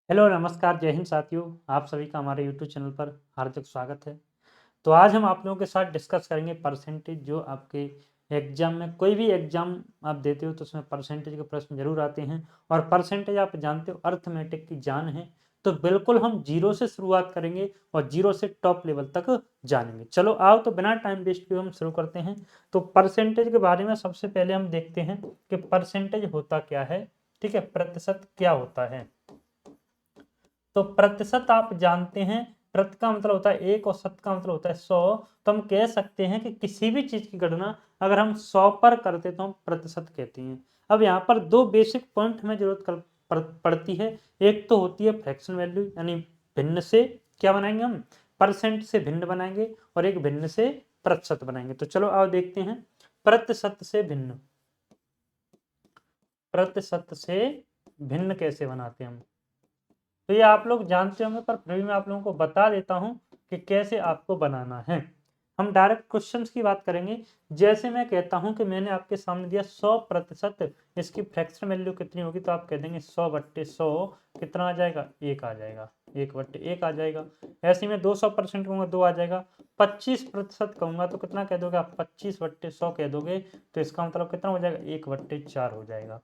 Hello, नमस्कार, जय हिंद साथियों। आप सभी का हमारे यूट्यूब चैनल पर हार्दिक स्वागत है। तो आज हम आप लोगों के साथ डिस्कस करेंगे परसेंटेज। जो आपके एग्जाम में कोई भी एग्जाम आप देते हो तो उसमें परसेंटेज के प्रश्न जरूर आते हैं। और परसेंटेज आप जानते हो अर्थमेटिक की जान है। तो बिल्कुल हम जीरो से शुरुआत करेंगे और जीरो से टॉप लेवल तक जानेंगे। चलो आओ, तो बिना टाइम वेस्ट किए हम शुरू करते हैं। तो परसेंटेज के बारे में सबसे पहले हम देखते हैं कि परसेंटेज होता क्या है। ठीक है, प्रतिशत क्या होता है। तो प्रतिशत आप जानते हैं, प्रति का मतलब होता है एक और शत का मतलब होता है 100। तो हम कह सकते हैं कि किसी भी चीज की गणना अगर हम 100 पर करते तो हम प्रतिशत कहते हैं। अब यहाँ पर दो बेसिक पॉइंट हमें जरूरत पड़ती है। एक तो होती है फ्रैक्शन वैल्यू, यानी भिन्न से क्या बनाएंगे हम, परसेंट से भिन्न बनाएंगे, और एक भिन्न से प्रतिशत बनाएंगे। तो चलो आओ देखते हैं प्रतिशत से भिन्न। प्रतिशत से भिन्न कैसे बनाते हैं हम, तो ये आप लोग जानते होंगे, पर फिर भी मैं आप लोगों को बता देता हूं कि कैसे आपको बनाना है। हम डायरेक्ट क्वेश्चंस की बात करेंगे। जैसे मैं कहता हूं कि मैंने आपके सामने दिया 100%, इसकी फ्रैक्शन वैल्यू कितनी होगी, तो आप कह देंगे 100/100 कितना आ जाएगा, 1 आ जाएगा। 1/1 आ जाएगा। ऐसे ही मैं 200% कहूंगा, 2 आ जाएगा। 25% कहूंगा तो कितना कह दोगे आप, 25/100 कह दोगे। तो इसका मतलब कितना हो जाएगा, 1/4 हो जाएगा।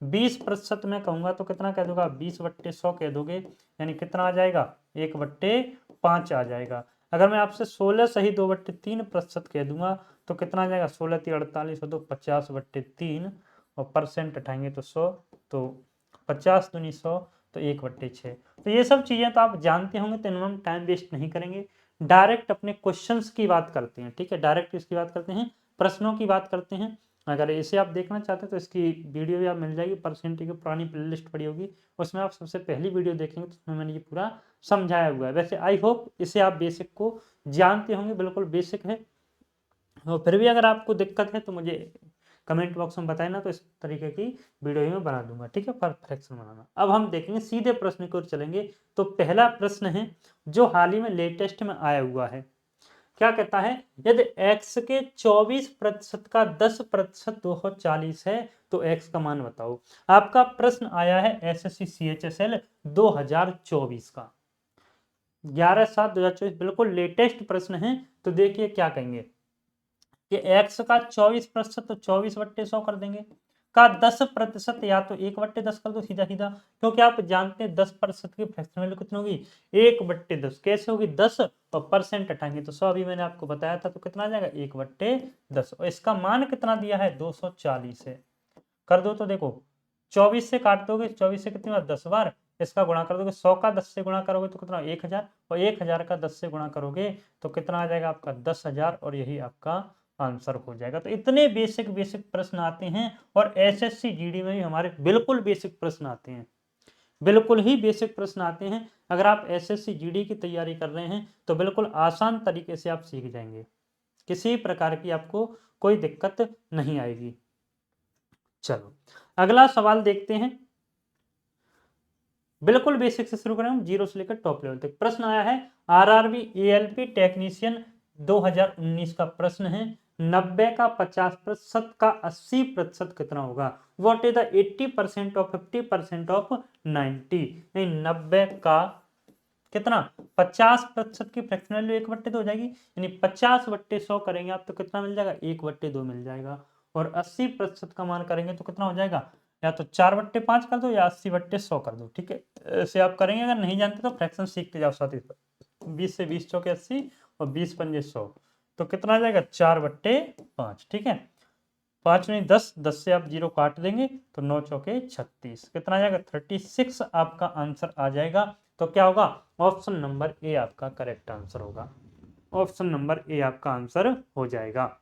20% में कहूंगा तो कितना कह दोगे, 20/100 कह दोगे, यानी कितना आ जाएगा, 1/5 आ जाएगा। अगर मैं आपसे 16 सही 2/3% कह दूंगा तो कितना आ जाएगा, 16×3 = 48 और 2 50/3, और परसेंट उठाएंगे तो 100, तो 50 दूनी 100, तो 1/6। तो ये सब चीजें तो आप जानते होंगे, तो इनमें हम टाइम वेस्ट नहीं करेंगे। डायरेक्ट अपने क्वेश्चंस की बात करते हैं। ठीक है, डायरेक्ट इसकी बात करते हैं, प्रश्नों की बात करते हैं। अगर इसे आप देखना चाहते हैं तो इसकी वीडियो भी आप मिल जाएगी, परसेंटेज की पुरानी प्लेलिस्ट पड़ी होगी, उसमें आप सबसे पहली वीडियो देखेंगे तो उसमें मैंने ये पूरा समझाया हुआ है। वैसे आई होप इसे आप बेसिक को जानते होंगे, बिल्कुल बेसिक है। और फिर भी अगर आपको दिक्कत है तो मुझे कमेंट बॉक्स में बताए ना, तो इस तरीके की वीडियो ही मैं बना दूंगा। ठीक है, परफेक्शन बनाना। अब हम देखेंगे, सीधे प्रश्न की ओर चलेंगे। तो पहला प्रश्न है जो हाल ही में लेटेस्ट में आया हुआ है। क्या कहता है, यदि x के 24% का 10% 240 है तो x का मान बताओ। आपका प्रश्न आया है एसएससी CHSL 2024 का, 11/7/2024, बिल्कुल लेटेस्ट प्रश्न है। तो देखिए क्या कहेंगे कि x का 24%, तो 24/100 कर देंगे। का 10%, या तो 1/10 कर दो सीधा सीधा, क्योंकि आप जानते हैं 10% की फ्रैक्शन वैल्यू कितनी होगी, 1/10। कैसे होगी, 10 और परसेंट हटाएंगे तो 100। अभी मैंने आपको बताया था, तो कितना आ जाएगा, 1/10। और इसका मान कितना दिया है, 240 है। कर दो तो देखो, 24 से काट दोगे, 24 से कितनी बार, 10 बार। इसका गुणा कर दोगे, 100 का 10 से गुणा करोगे तो कितना, 1000, और 1000 का 10 से गुणा करोगे तो कितना आ जाएगा आपका, 10,000, और यही आपका आंसर हो जाएगा। तो इतने बेसिक बेसिक प्रश्न आते हैं, और एसएससी जीडी में भी हमारे बिल्कुल बेसिक प्रश्न आते हैं, बिल्कुल ही बेसिक प्रश्न आते हैं। अगर आप एसएससी जीडी की तैयारी कर रहे हैं तो बिल्कुल आसान तरीके से आप सीख जाएंगे, किसी प्रकार की आपको कोई दिक्कत नहीं आएगी। चलो अगला सवाल देखते हैं। बिल्कुल बेसिक से शुरू करें हम, जीरो से लेकर टॉप लेवल तक। प्रश्न आया है आरआरबी एएलपी टेक्नीशियन 2019 का प्रश्न है। 90 का 50% का 80% कितना होगा। What is the 80% of 50% of 90। नहीं, 90 का कितना, 50% की फ्रैक्शन वैल्यू 1/2 हो जाएगी, यानी 50/100 करेंगे आप तो कितना मिल जाएगा, 1/2 मिल जाएगा। और 80% का मान करेंगे तो कितना हो जाएगा, या तो 4/5 कर दो या 80/100 कर दो। ठीक है, ऐसे आप करेंगे। अगर नहीं जानते तो फ्रैक्शन सीखते जाओ साथ ही साथ। 20 से 20 चौके 80 और 20 पंजे 100, तो कितना आ जाएगा, 4/5। ठीक है, 5 नहीं 10, 10 से आप जीरो काट देंगे तो 9 चौके 36, कितना आ जाएगा, 36 आपका आंसर आ जाएगा। तो क्या होगा, ऑप्शन नंबर ए आपका करेक्ट आंसर होगा। ऑप्शन नंबर ए आपका आंसर हो जाएगा।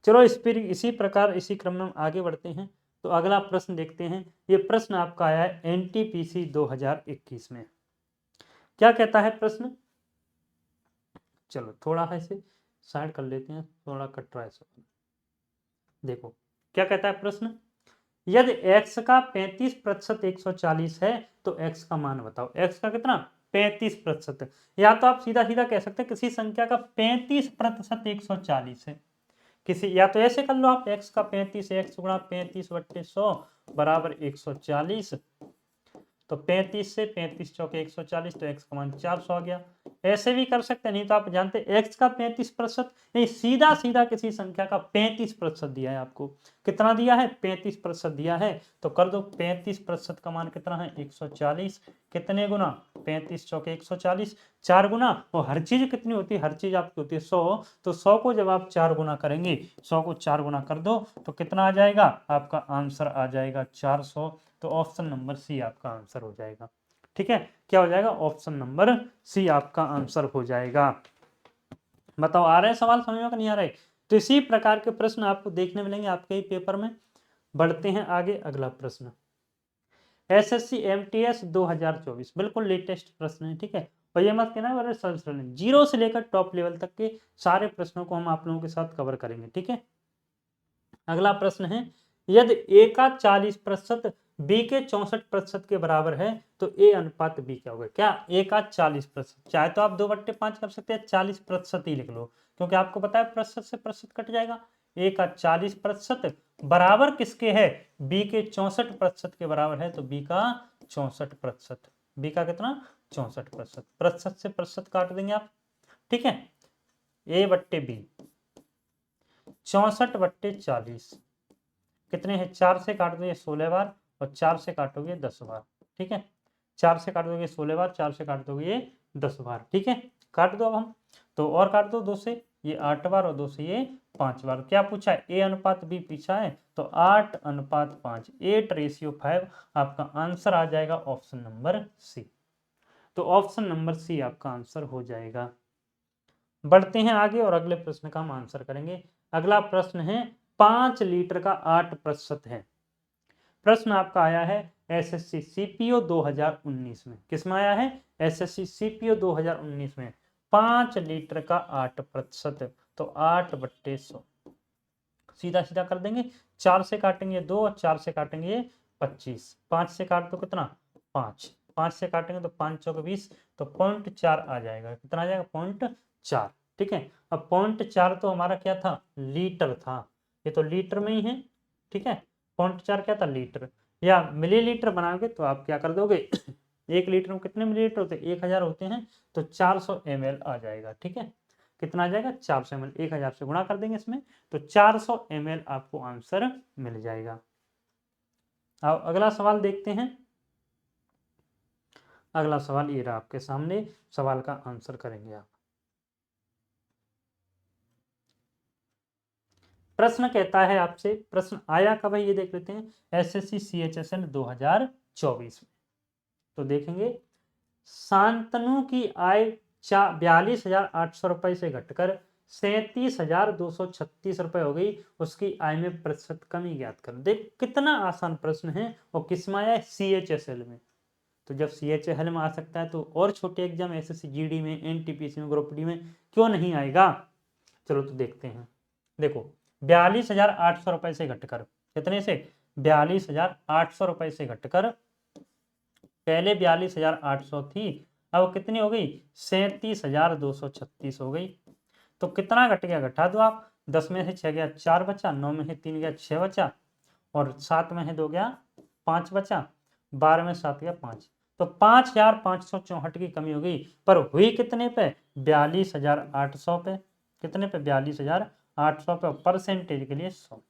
चलो इसी प्रकार इसी क्रम में हम आगे बढ़ते हैं। तो अगला प्रश्न देखते हैं। ये प्रश्न आपका आया है एनटीपीसी 2021 में। क्या कहता है प्रश्न, चलो थोड़ा ऐसे साइड कर लेते हैं, थोड़ा कट रहा है सवाल। देखो क्या कहता है प्रश्न, यदि x का 35% 140 है तो x का मान बताओ। x का कितना, 35%। या तो आप सीधा सीधा कह सकते हैं किसी संख्या का 35% 140 है। किसी, या तो ऐसे कर लो आप, x का 35 है, x गुणा 35/100 बराबर 140। तो 35 से 35 चौके 140, तो x का मान 400 आ गया। ऐसे भी कर सकते हैं, नहीं तो आप जानते हैं x का 35%, नहीं सीधा सीधा किसी संख्या का 35% दिया है आपको। कितना दिया है? 35% दिया है। तो कर दो, 35% का मान कितना है? 140। कितने गुना? 35 चौके 140, 4 गुना। और हर चीज कितनी होती है? हर चीज आपकी होती है 100। तो 100 को जब आप 4 गुना करेंगे, 100 को 4 गुना कर दो तो कितना आ जाएगा? आपका आंसर आ जाएगा 400। तो ऑप्शन नंबर सी आपका आंसर हो जाएगा। ठीक है, क्या हो जाएगा? ऑप्शन नंबर सी आपका आंसर हो जाएगा। बताओ आ रहे हैं सवाल समझ में कि नहीं आ रहे? तो इसी प्रकार के प्रश्न आपको देखने मिलेंगे आपके ही पेपर में। बढ़ते हैं आगे, अगला प्रश्न एसएससी एमटीएस 2024, बिल्कुल लेटेस्ट प्रश्न है। ठीक है, और ये मत कहना बड़े सरल सरल है, 0 से लेकर टॉप लेवल तक के सारे प्रश्नों को हम आप लोगों के साथ कवर करेंगे। ठीक है, अगला प्रश्न है, यदि ए का 40% बी के 64% के बराबर है तो ए अनुपात बी क्या होगा? क्या ए का 40%, चाहे तो आप 2/5 कर सकते हैं, 40% ही लिख लो, क्योंकि आपको पता है प्रतिशत से प्रतिशत कट जाएगा। ए का 40% बराबर किसके है? बी के 64% के बराबर है, तो बी का 64%। बी का कितना? 64%। प्रतिशत से प्रतिशत काट देंगे आप। ठीक है, ए बट्टे बी 64/40 कितने हैं? 4 से काट दोगे 16 बार और 4 से काटोगे 10 बार। ठीक है, 4 से काट दोगे 16 बार, 4 से काट दोगे 10 बार। ठीक है, काट दो अब हम, तो और काट दो 2 से ये 8 बार और 2 से ये 5 बार। क्या पूछा है? ए अनुपात बी पूछा है, तो 8:5, 8:5 आपका आंसर आ जाएगा ऑप्शन नंबर सी। तो ऑप्शन नंबर सी आपका आंसर हो जाएगा। बढ़ते हैं आगे और अगले प्रश्न का हम आंसर करेंगे। अगला प्रश्न है 5 लीटर का 8% है। प्रश्न आपका आया है एसएससी सीपीओ 2019 में। किसमें आया है? एसएससी सीपीओ 2019 में। 5 लीटर का 8%, तो 8/100 सीधा सीधा कर देंगे। 4 से काटेंगे 2 और 4 से काटेंगे 25। 5 से काट दो कितना? 5। 5 से काटेंगे तो 5 चौके 20, तो 0.4 आ जाएगा। कितना आ जाएगा? 0.4। ठीक है, अब 0.4 तो हमारा क्या था? लीटर था, ये तो लीटर में ही है। ठीक है, 0.4 क्या था? लीटर। या मिलीलीटर बनाओगे तो आप क्या कर दोगे 1 लीटर में कितने मिलीलीटर होते हैं? 1000 होते हैं, तो 400 ml आ जाएगा। ठीक है, कितना आ जाएगा? 400 ml। 1000 से गुणा कर देंगे इसमें, तो 400 ml आपको आंसर मिल जाएगा। अब अगला सवाल देखते हैं। अगला सवाल ये रहा आपके सामने, सवाल का आंसर करेंगे आप। प्रश्न कहता है आपसे, प्रश्न आया कब है ये देख लेते हैं, एसएससी सीएचएसएल 2024 में। तो देखेंगे, शांतनु की आय 42,800 रुपए से घटकर 37,236 रुपए हो गई, उसकी आय में प्रतिशत कमी ज्ञात कर। देख कितना आसान प्रश्न है, और किसमें आया है? सीएचएसएल में। तो जब सीएचएसएल में आ सकता है तो और छोटे एग्जाम एसएससी जीडी में, एनटीपीसी में, ग्रुप डी में क्यों नहीं आएगा? चलो तो देखते हैं। देखो 42,800 रुपए से घटकर, कितने से? 42,800 रुपए से घटकर, पहले 42,800 थी, अब कितनी हो गई? 37,236 हो गई। तो कितना घट गया? घटा दो आप। 10 में से 6 गया 4 बचा, 9 में से 3 गया 6 बचा, और 7 में से 2 गया 5 बचा, 12 में 7 गया 5। तो 5,564 की कमी हो गई, पर हुई कितने पे? 42,800 पे। कितने पे? 42,800 पे। परसेंटेज के लिए 100,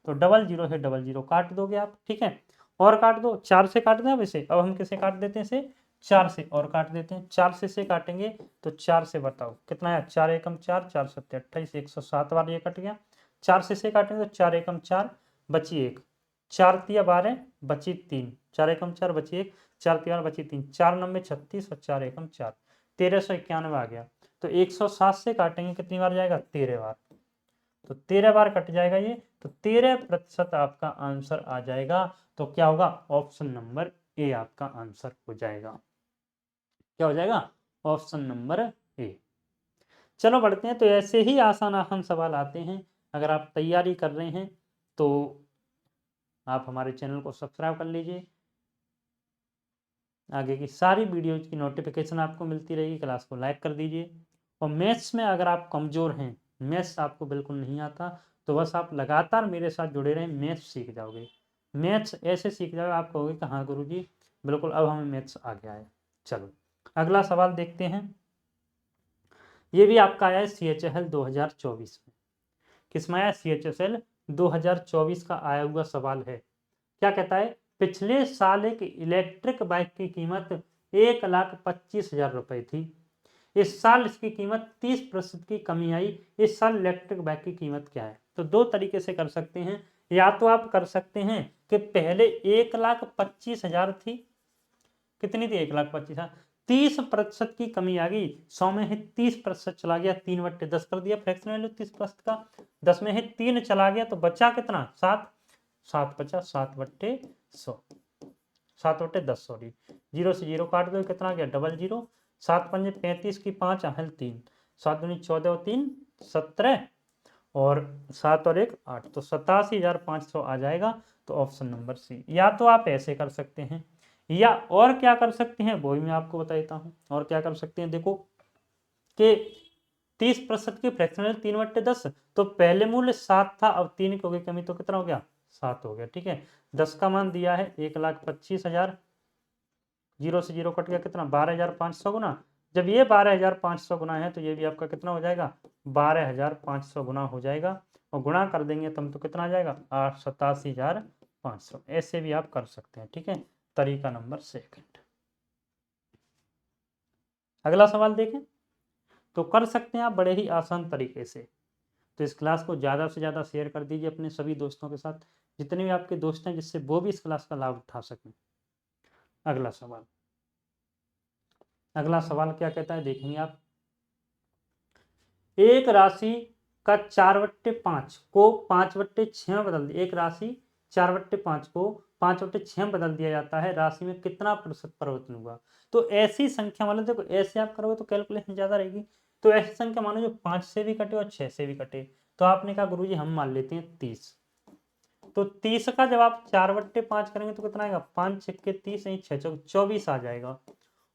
तो 00 से 00 काट दोगे आप। ठीक है, और काट दो, 4 से काट दें अब इसे। अब हम किसे काट देते हैं? इसे 4 से और काट देते हैं। 4 से काटेंगे तो 4 से बताओ कितना है? 4 एकम 4, 4 सत्ते 28, 107 बार ये कट गया। 4 से काटेंगे तो 4 एकम 4, बची 1, 4 तिया 12, बची 3, 4 एकम 4 बची 1, 4 तिया बची 3, 4 9 36 और 4 एकम 4, 1391 आ गया। तो 107 से काटेंगे कितनी बार जाएगा? 13 बार, तो 13 बार कट जाएगा ये, तो 13% आपका आंसर आ जाएगा। तो क्या होगा? ऑप्शन नंबर ए आपका आंसर हो जाएगा। क्या हो जाएगा? Option number A. चलो बढ़ते हैं। तो ऐसे ही आसान आसान सवाल आते हैं। अगर आप तैयारी कर रहे हैं तो आप हमारे चैनल को सब्सक्राइब कर लीजिए, आगे की सारी वीडियोज की नोटिफिकेशन आपको मिलती रहेगी। क्लास को लाइक कर दीजिए। और मैथ्स में अगर आप कमज़ोर हैं, मैथ्स आपको बिल्कुल नहीं आता, तो बस आप लगातार मेरे साथ जुड़े रहें, मैथ्स सीख जाओगे। मैथ्स ऐसे सीख जाओ आप कहोगे कि हाँ गुरुजी बिल्कुल अब हमें मैथ्स आ गया है। चलो अगला सवाल देखते हैं। ये भी आपका आया है CHSL 2024 में। किसमें आया? CHSL 2024 का आया हुआ सवाल है। क्या कहता है? पिछले साल एक इलेक्ट्रिक बाइक की कीमत 1,25,000 रुपए थी। इस साल इसकी कीमत 30% की कमी आई। इस साल इलेक्ट्रिक बाइक की कीमत क्या है? तो दो तरीके से कर सकते हैं। या तो आप कर सकते हैं कि पहले 1,25,000 थी। कितनी थी? 1,25,000। 30% की कमी आ गई। 100 में ही 30% चला गया, 3/10 कर दिया फ्रैक्शन वैल्यू 30% का। 10 में ही 3 चला गया तो बचा कितना? 7। 7 बचा, 7/100, 7/10 सॉरी। 0 से 0 काट दो, कितना गया? 00। 7 पंजे 35 की 5 आहल 3, 7 दूनी 14 और 3 17 और 7 और 1 8, तो 87,500 आ जाएगा। तो ऑप्शन नंबर सी। या तो आप ऐसे कर सकते हैं, या और क्या कर सकते हैं वो भी मैं आपको बता देता हूँ। और क्या कर सकते हैं, देखो कि 30% की फ्रैक्शनल 3/10, तो पहले मूल्य 7 था, अब 3 की हो गई कमी, तो कितना हो गया? 7 हो गया। ठीक है, 10 का मान दिया है 1,25,000। 0 से 0 कट गया, कितना? 12,500 गुना। जब ये 12,500 गुना है तो ये भी आपका कितना हो जाएगा? 12,500 गुना हो जाएगा। और गुणा कर देंगे तब तो कितना आ जाएगा? 87,500। ऐसे भी आप कर सकते हैं। ठीक है, तरीका नंबर सेकंड। अगला सवाल देखें, तो कर सकते हैं आप बड़े ही आसान तरीके से। तो इस क्लास को ज़्यादा से ज़्यादा शेयर कर दीजिए अपने सभी दोस्तों के साथ, जितने भी आपके दोस्त हैं, जिससे वो भी इस क्लास का लाभ उठा सकें। अगला सवाल, अगला सवाल क्या कहता है देखेंगे आप। एक राशि का 4/5 को 5/6 बदल दिया। एक राशि 4/5 को 5/6 बदल दिया जाता है, राशि में कितना प्रतिशत परिवर्तन हुआ? तो ऐसी संख्या मतलब देखो, ऐसे आप करोगे तो कैलकुलेशन ज्यादा रहेगी। तो ऐसी संख्या मानो जो 5 से भी कटे और 6 से भी कटे। तो आपने कहा गुरुजी हम मान लेते हैं 30। तो 30 का जब आप 4/5 करेंगे तो कितना आएगा? 5 छक्के 30, 6 24 आ जाएगा।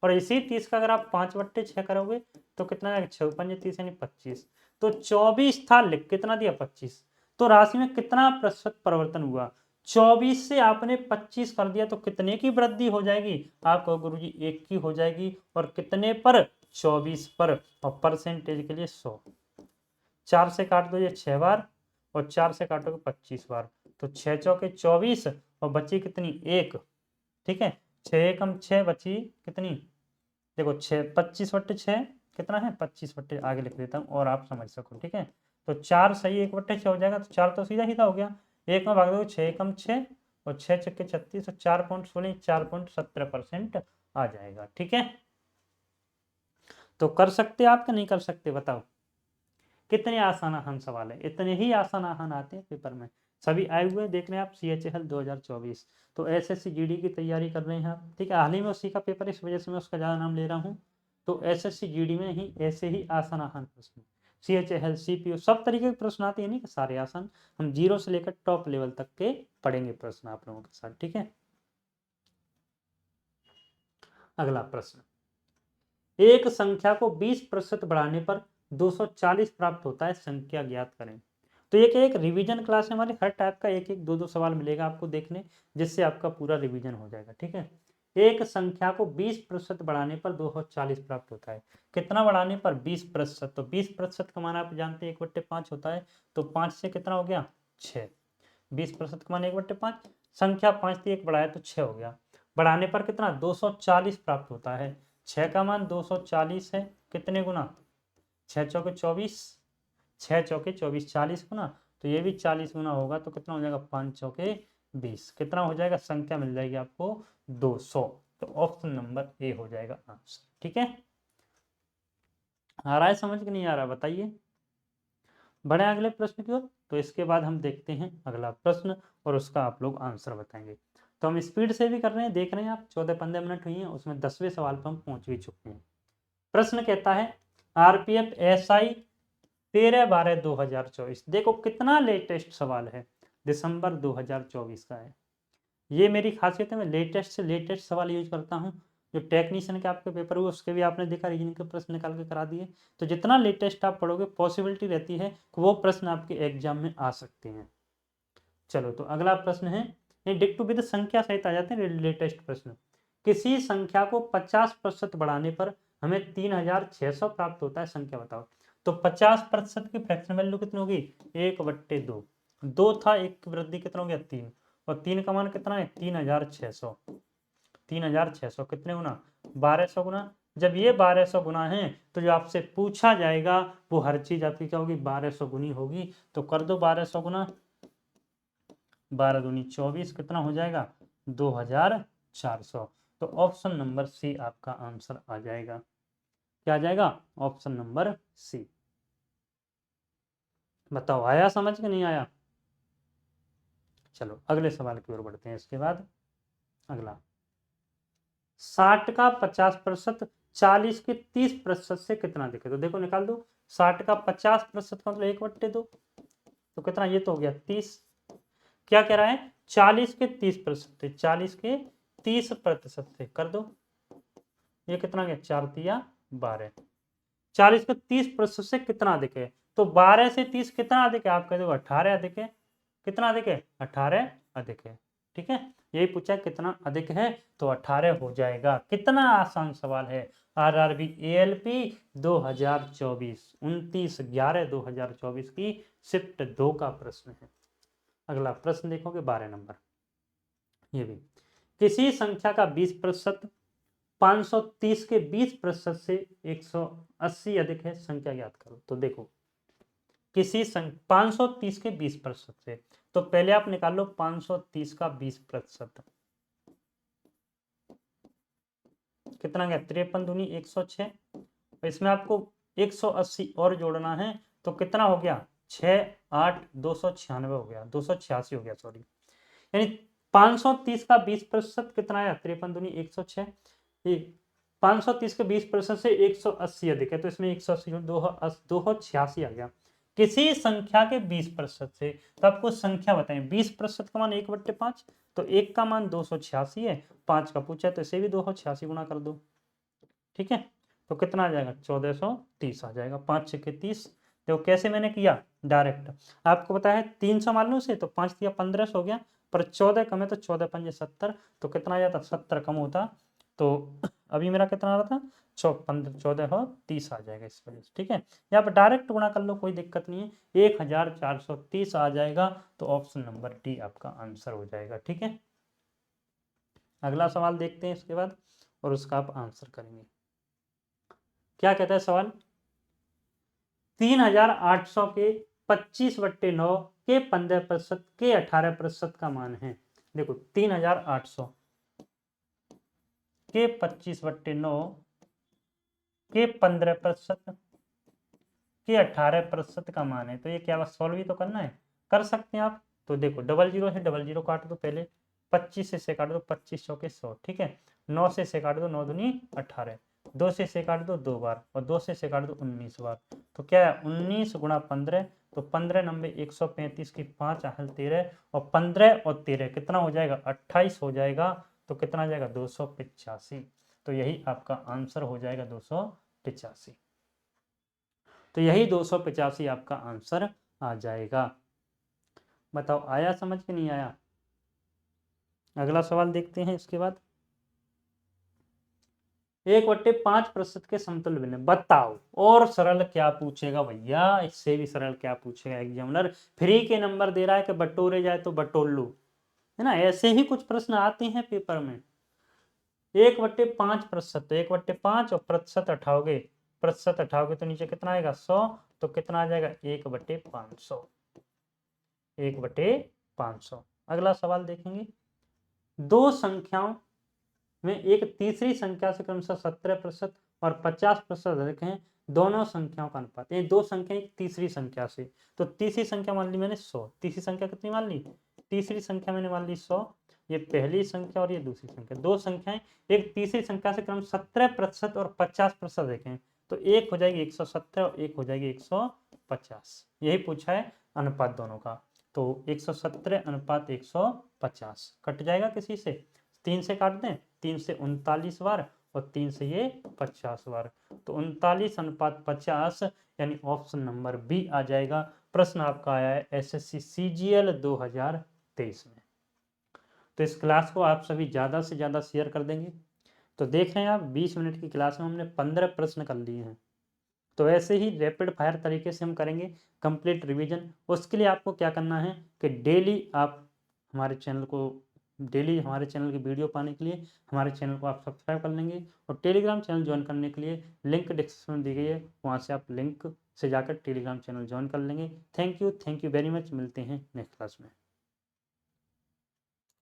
और इसी 30 का अगर आप 5/6 करोगे तो कितना आएगा? 6 पंजे 30 यानी 25। तो 24 था, लिख कितना दिया? 25। तो राशि में कितना प्रतिशत परिवर्तन हुआ? 24 से आपने 25 कर दिया तो कितने की वृद्धि हो जाएगी? आप कहो गुरुजी 1 की हो जाएगी। और कितने पर? 24 पर। और परसेंटेज के लिए 100। 4 से काट दो ये 6 बार, और 4 से काटोगे 25 बार। तो 6 चौके 24 और बची कितनी? 1। ठीक है, 6 एकम 6 बची कितनी? देखो 6 25/6 कितना है? 25 आगे लिख देता हूँ और आप समझ सको। ठीक है, तो 4 सही 1/6 हो जाएगा। तो 4 तो सीधा सीधा हो गया। 1 में भाग दो 6 एकम 6 और 6 छक्के 36 और 4.16 4.17% आ जाएगा। ठीक है, तो कर सकते आप कि नहीं कर सकते बताओ? कितने आसान सवाल है, इतने ही आसान आते हैं पेपर में। सभी आए हुए देख रहे हैं आप CHSL 2024। तो SSC GD की तैयारी कर रहे हैं आप। ठीक है, हाल ही में उसी का पेपर, इस वजह से मैं उसका ज़्यादा नाम ले रहा हूँ। तो SSC GD में ही ऐसे ही आसान प्रश्न, CHSL CPU सब तरीके के प्रश्न आते हैं, नहीं कि सारे आसान। हम 0 से लेकर टॉप लेवल तक के पढ़ेंगे प्रश्न आप लोगों के साथ। ठीक है, अगला प्रश्न, एक संख्या को 20% बढ़ाने पर 240 प्राप्त होता है, संख्या ज्ञात करें। तो ये क्या एक रिवीजन क्लास है हमारी, हर टाइप का एक एक दो दो सवाल मिलेगा आपको देखने, जिससे आपका पूरा रिवीजन हो जाएगा। ठीक है, एक संख्या को 20% बढ़ाने पर 240 प्राप्त होता है। कितना बढ़ाने पर? 20%। तो 20% का मान आप जानते हैं 1/5 होता है। तो 5 से कितना हो गया? 6। 20% का मान 1/5, संख्या 5 थी, 1 बढ़ाया तो 6 हो गया। बढ़ाने पर कितना? 240 प्राप्त होता है। 6 का मान 240 है, कितने गुना? 6 चौके 24, 6 चौके 24, 40 गुना। तो ये भी 40 गुना होगा, तो कितना हो जाएगा? 5 चौके 20। कितना हो जाएगा? संख्या मिल जाएगी आपको 200। तो ऑप्शन नंबर ए हो जाएगा आंसर। ठीक है, आ रहा है समझ कि नहीं आ रहा बताइए? बढ़े अगले प्रश्न की ओर। तो इसके बाद हम देखते हैं अगला प्रश्न और उसका आप लोग आंसर बताएंगे। तो हम स्पीड से भी कर रहे हैं, देख रहे हैं आप 14-15 मिनट हुई हैं, उसमें 10वें सवाल पर हम पहुंच भी चुके हैं। प्रश्न कहता है RPF SI 13/12/2024। देखो कितना लेटेस्ट सवाल है, दिसंबर 2024 का है। ये मेरी खासियत है, मैं लेटेस्ट से लेटेस्ट सवाल यूज करता हूँ। जो टेक्नीशियन के आपके पेपर हुए उसके भी आपने देखा, रीजनिंग के प्रश्न निकाल के करा दिए। तो जितना लेटेस्ट आप पढ़ोगे पॉसिबिलिटी रहती है कि वो प्रश्न आपके एग्जाम में आ सकते हैं। चलो तो अगला प्रश्न है, ये डिक टू विद संख्या सहित आ जाते हैं लेटेस्ट प्रश्न। किसी संख्या को 50% बढ़ाने पर हमें 3600 प्राप्त होता है, संख्या बताओ। तो 50% की फ्रैक्शन वैल्यू कितनी होगी? 1/2। 2 था, 1 की वृद्धि कितना हो गया? 3, और 3 का मान कितना है? 3600। 3600 कितने गुना? 1200 गुना। जब ये 1200 गुना है तो जो आपसे पूछा जाएगा वो हर चीज आपकी क्या होगी? 1200 गुनी होगी। तो कर दो 1200 गुना, 12 दूनी 24, कितना हो जाएगा? 2400। तो ऑप्शन नंबर सी आपका आंसर आ जाएगा। क्या आ जाएगा? Option number C. बताओ आया समझ के नहीं आया? चलो अगले सवाल की ओर बढ़ते हैं। इसके बाद अगला, 60 का 50%, 40 के 30% से कितना दिखे? तो देखो निकाल दो। 60 का 50% का मतलब 1/2, तो कितना? ये तो हो गया 30। क्या कह रहा है? 40 के 30% थे, 40 के 30% से कर दो, ये कितना गया? 4 तिया 12। 40 के 30% से कितना अधिक है? तो 12 से 30 कितना अधिक है? आप कह दो 18 अधिक है। कितना अधिक है? 18 अधिक है। ठीक है, यही पूछा कितना अधिक है, तो 18 हो जाएगा। कितना आसान सवाल है। आरआरबी एएलपी 2024, 29/11/2024 की शिफ्ट 2 का प्रश्न है। अगला प्रश्न देखोगे 12 नंबर। ये भी, किसी संख्या का 20%, 530 के 20% से 180 अधिक है, संख्या ज्ञात करो। तो देखो, किसी 530 के 20% से, तो पहले आप निकाल लो 530 का 20%, कितना गया? 53 दूनी 106। इसमें आपको 180 और जोड़ना है, तो कितना हो गया? 6 8 296 हो गया, 286 हो गया, सॉरी। यानी 530 का 20% कितना आया? 53 दूनी 106। 530 के 20% से 180 अधिक है, तो इसमें 180 286 आ गया। किसी संख्या के 20% से, तो आपको संख्या बताएं। 20% का मान 1/5, तो 1 का मान 286 है, 5 का पूछा है तो इसे भी 286 गुना कर दो। ठीक है, तो कितना आ जाएगा? 1430 आ जाएगा। 5 6 30। देखो कैसे मैंने किया, डायरेक्ट। आपको पता है 300 मान लो से, तो 5 दिया 1500 हो गया, पर 14 कम है तो 14 5 70, तो कितना आ जाता? 70 कम होता, तो अभी मेरा कितना आ रहा था? 14 और 30 आ जाएगा इस वजह से। ठीक है, यहाँ पर डायरेक्ट गुणा कर लो, कोई दिक्कत नहीं है। 1430 आ जाएगा, तो ऑप्शन नंबर डी आपका आंसर हो जाएगा। ठीक है, अगला सवाल देखते हैं इसके बाद, और उसका आप आंसर करेंगे। क्या कहता है सवाल? 3800 के 25/9 के 15% के 18% का मान है। देखो 3800 के 25/9 के 15% के 18% का मान है, तो ये क्या सॉल्व ही तो करना है, कर सकते हैं आप। तो देखो 00 से 00 काट दो पहले, 25 से काट दो, 25 चौके 100। ठीक है, 9 से काट दो, 9 दूनी 18, 2 से काट दो 2 बार, और 2 से काट दो 19 बार। तो क्या है? 19 गुणा 15, तो 15 नंबे 135 की 5 आहल 13, और 15 और 13 कितना हो जाएगा? 28 हो जाएगा। तो कितना आ जाएगा? 285। तो यही आपका आंसर हो जाएगा 285। तो यही 285 आपका आंसर आ जाएगा। बताओ आया समझ के नहीं आया? अगला सवाल देखते हैं इसके बाद। 1/5% के समतुल्य भिन्न, बताओ और सरल क्या पूछेगा भैया, इससे भी सरल क्या पूछेगा एग्जामिनर। फ्री के नंबर दे रहा है कि बटोरे जाए तो बटोर लो, है ना, ऐसे ही कुछ प्रश्न आते हैं पेपर में। 1/5%, 1/5 और प्रतिशत हटाओगे तो नीचे कितना आएगा? 100। तो कितना आ जाएगा? 1/500, 1/500। अगला सवाल देखेंगे। दो संख्याओं में एक तीसरी संख्या से क्रमशः 17% और 50% अधिक है, दोनों संख्याओं का अनुपात। ये दो संख्या एक तीसरी संख्या से, तो तीसरी संख्या मान ली मैंने 100। तीसरी संख्या कितनी मान ली? तीसरी संख्या मैंने मान ली 100। ये पहली संख्या और ये दूसरी संख्या, दो संख्याएं एक तीसरी संख्या से क्रम 17% और 50% अधिक है, तो एक हो जाएगी 117 और एक हो जाएगी 150। यही पूछा है अनुपात दोनों का। तो 117 अनुपात 150 कट जाएगा किसी से, 3 से काट दें, 3 से 39 बार, और 3 से ये 50 बार, तो 39/50, यानी ऑप्शन नंबर बी आ जाएगा। प्रश्न आपका आया है एसएससी सीजीएल 2023 में। तो इस क्लास को आप सभी ज़्यादा से ज़्यादा शेयर कर देंगे। तो देख रहे हैं आप 20 मिनट की क्लास में हमने 15 प्रश्न कर लिए हैं। तो ऐसे ही रैपिड फायर तरीके से हम करेंगे कंप्लीट रिवीजन। उसके लिए आपको क्या करना है कि डेली हमारे चैनल की वीडियो पाने के लिए हमारे चैनल को आप सब्सक्राइब कर लेंगे, और टेलीग्राम चैनल ज्वाइन करने के लिए लिंक डिस्क्रिप्शन में दी गई है, वहाँ से आप लिंक से जाकर टेलीग्राम चैनल ज्वाइन कर लेंगे। Thank you very much. मिलते हैं नेक्स्ट क्लास में।